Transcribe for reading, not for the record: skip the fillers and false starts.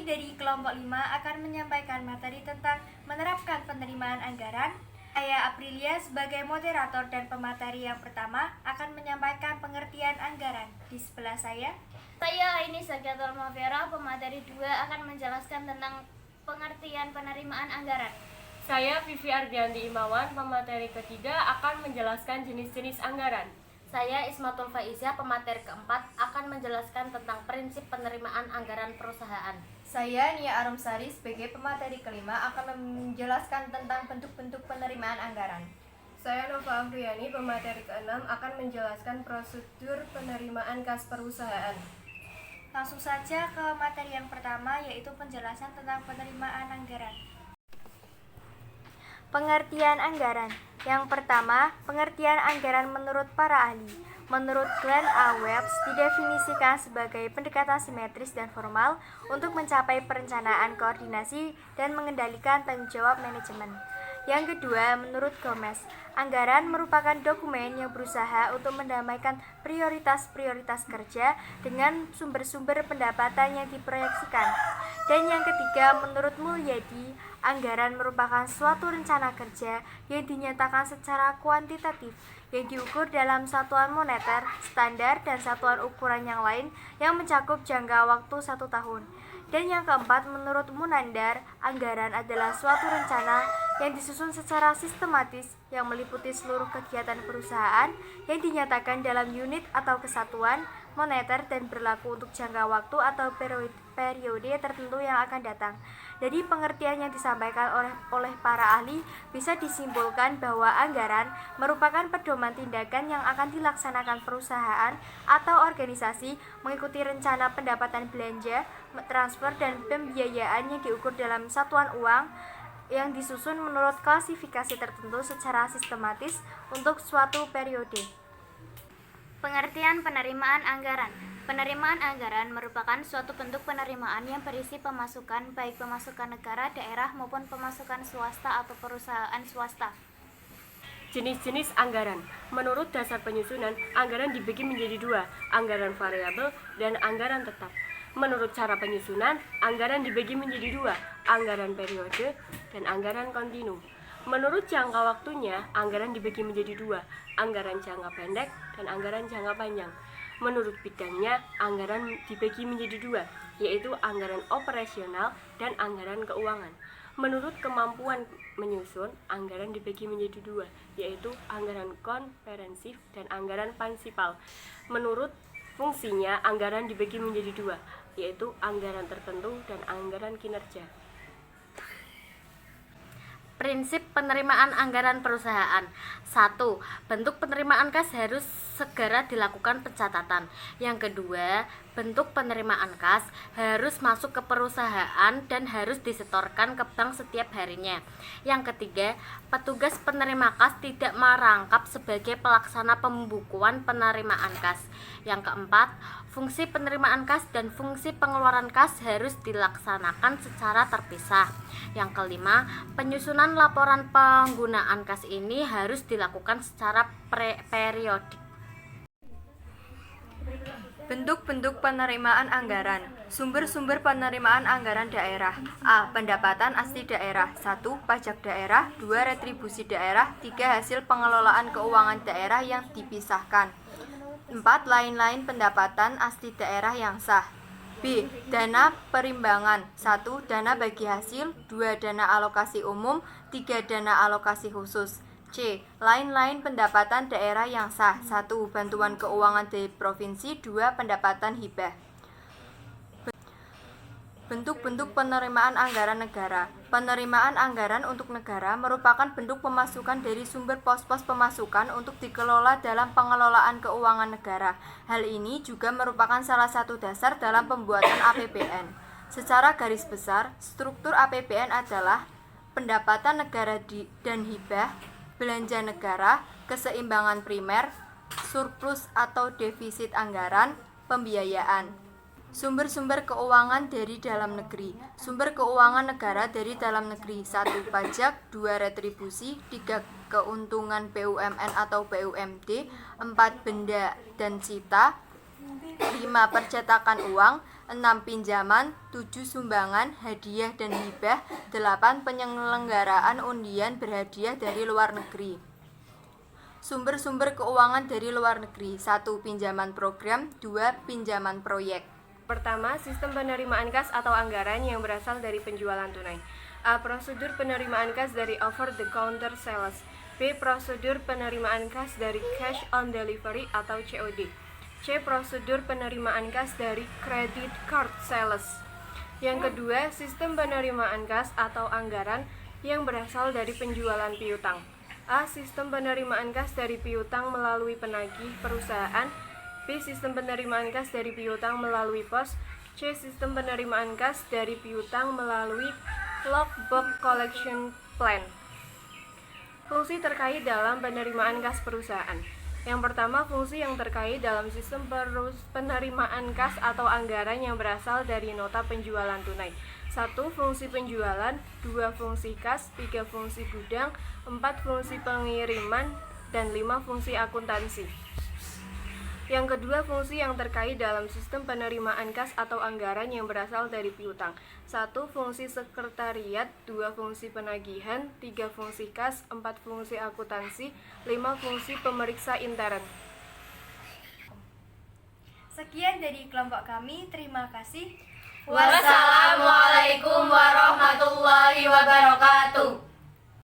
Kami dari kelompok 5 akan menyampaikan materi tentang menerapkan penerimaan anggaran. Saya Aprilia sebagai moderator dan pemateri yang pertama akan menyampaikan pengertian anggaran. Di sebelah saya Aini Sagiatul Mafera, pemateri 2 akan menjelaskan tentang pengertian penerimaan anggaran. Saya Vivi Ardianti Imawan, pemateri ketiga akan menjelaskan jenis-jenis anggaran. Saya Ismatul Faizia, pemateri keempat akan menjelaskan tentang prinsip penerimaan anggaran perusahaan. Saya Nia Arumsari sebagai pemateri kelima akan menjelaskan tentang bentuk-bentuk penerimaan anggaran. Saya Nova Afriani, pemateri keenam akan menjelaskan prosedur penerimaan kas perusahaan. Langsung saja ke materi yang pertama, yaitu penjelasan tentang penerimaan anggaran. Pengertian anggaran. Yang pertama, pengertian anggaran menurut para ahli. Menurut Glenn A. Welch, didefinisikan sebagai pendekatan simetris dan formal untuk mencapai perencanaan, koordinasi, dan mengendalikan tanggung jawab manajemen. Yang kedua, menurut Gomez, anggaran merupakan dokumen yang berusaha untuk mendamaikan prioritas-prioritas kerja dengan sumber-sumber pendapatan yang diproyeksikan. Dan yang ketiga, menurut Mulyadi, anggaran merupakan suatu rencana kerja yang dinyatakan secara kuantitatif, yang diukur dalam satuan moneter, standar, dan satuan ukuran yang lain yang mencakup jangka waktu 1 tahun. Dan yang keempat, menurut Munandar, anggaran adalah suatu rencana yang disusun secara sistematis yang meliputi seluruh kegiatan perusahaan yang dinyatakan dalam unit atau kesatuan moneter dan berlaku untuk jangka waktu atau periode tertentu yang akan datang. Dari pengertian yang disampaikan oleh para ahli, bisa disimpulkan bahwa anggaran merupakan pedoman tindakan yang akan dilaksanakan perusahaan atau organisasi mengikuti rencana pendapatan belanja, transfer, dan pembiayaan yang diukur dalam satuan uang yang disusun menurut klasifikasi tertentu secara sistematis untuk suatu periode. Pengertian penerimaan anggaran. Penerimaan anggaran merupakan suatu bentuk penerimaan yang berisi pemasukan, baik pemasukan negara, daerah, maupun pemasukan swasta atau perusahaan swasta. Jenis-jenis anggaran. Menurut dasar penyusunan, anggaran dibagi menjadi 2, anggaran variabel dan anggaran tetap. Menurut cara penyusunan, anggaran dibagi menjadi 2, anggaran periode dan anggaran kontinu. Menurut jangka waktunya, anggaran dibagi menjadi 2, anggaran jangka pendek dan anggaran jangka panjang. Menurut bidangnya, anggaran dibagi menjadi 2, yaitu anggaran operasional dan anggaran keuangan. Menurut kemampuan menyusun, anggaran dibagi menjadi 2, yaitu anggaran komprehensif dan anggaran prinsipal. Menurut fungsinya, anggaran dibagi menjadi 2, yaitu anggaran tertentu dan anggaran kinerja. Prinsip penerimaan anggaran perusahaan. 1. Bentuk penerimaan kas harus segera dilakukan pencatatan. Yang kedua, bentuk penerimaan kas harus masuk ke perusahaan dan harus disetorkan ke bank setiap harinya. Yang ketiga, petugas penerima kas tidak merangkap sebagai pelaksana pembukuan penerimaan kas. Yang keempat, fungsi penerimaan kas dan fungsi pengeluaran kas harus dilaksanakan secara terpisah. Yang kelima, penyusunan laporan penggunaan kas ini harus dilakukan secara periodik. Bentuk-bentuk penerimaan anggaran. Sumber-sumber penerimaan anggaran daerah. A. Pendapatan asli daerah. 1. Pajak daerah. 2. Retribusi daerah. 3. Hasil pengelolaan keuangan daerah yang dipisahkan. 4. Lain-lain pendapatan asli daerah yang sah. B. Dana perimbangan. 1. Dana bagi hasil. 2. Dana alokasi umum. 3. Dana alokasi khusus. C. Lain-lain pendapatan daerah yang sah. 1. Bantuan keuangan dari provinsi. 2. Pendapatan hibah. Bentuk-bentuk penerimaan anggaran negara. Penerimaan anggaran untuk negara merupakan bentuk pemasukan dari sumber pos-pos pemasukan untuk dikelola dalam pengelolaan keuangan negara. Hal ini juga merupakan salah satu dasar dalam pembuatan APBN. Secara garis besar, struktur APBN adalah pendapatan negara dan hibah, belanja negara, keseimbangan primer, surplus atau defisit anggaran, pembiayaan. Sumber-sumber keuangan dari dalam negeri. Sumber keuangan negara dari dalam negeri. 1. Pajak. 2. Retribusi. 3. Keuntungan BUMN atau BUMD. 4. Benda dan cita. 5. Percetakan uang. 6 pinjaman, 7 sumbangan, hadiah dan hibah, 8 penyelenggaraan undian berhadiah dari luar negeri. Sumber-sumber keuangan dari luar negeri. 1. Pinjaman program, 2. Pinjaman proyek. Pertama, sistem penerimaan kas atau anggaran yang berasal dari penjualan tunai. A. Prosedur penerimaan kas dari over-the-counter sales. B. Prosedur penerimaan kas dari cash on delivery atau COD. C. Prosedur penerimaan kas dari credit card sales. Yang kedua, sistem penerimaan kas atau anggaran yang berasal dari penjualan piutang. A. Sistem penerimaan kas dari piutang melalui penagih perusahaan. B. Sistem penerimaan kas dari piutang melalui pos. C. Sistem penerimaan kas dari piutang melalui logbook collection plan. Fungsi terkait dalam penerimaan kas perusahaan. Yang pertama, fungsi yang terkait dalam sistem penerimaan kas atau anggaran yang berasal dari nota penjualan tunai. 1. Fungsi penjualan, 2. Fungsi kas, 3. Fungsi gudang, 4. Fungsi pengiriman, dan 5. Fungsi akuntansi. Yang kedua, fungsi yang terkait dalam sistem penerimaan kas atau anggaran yang berasal dari piutang. 1. Fungsi sekretariat, 2. Fungsi penagihan, 3. Fungsi kas, 4. Fungsi akuntansi, 5. Fungsi pemeriksa intern. Sekian dari kelompok kami, terima kasih. Wassalamualaikum warahmatullahi wabarakatuh.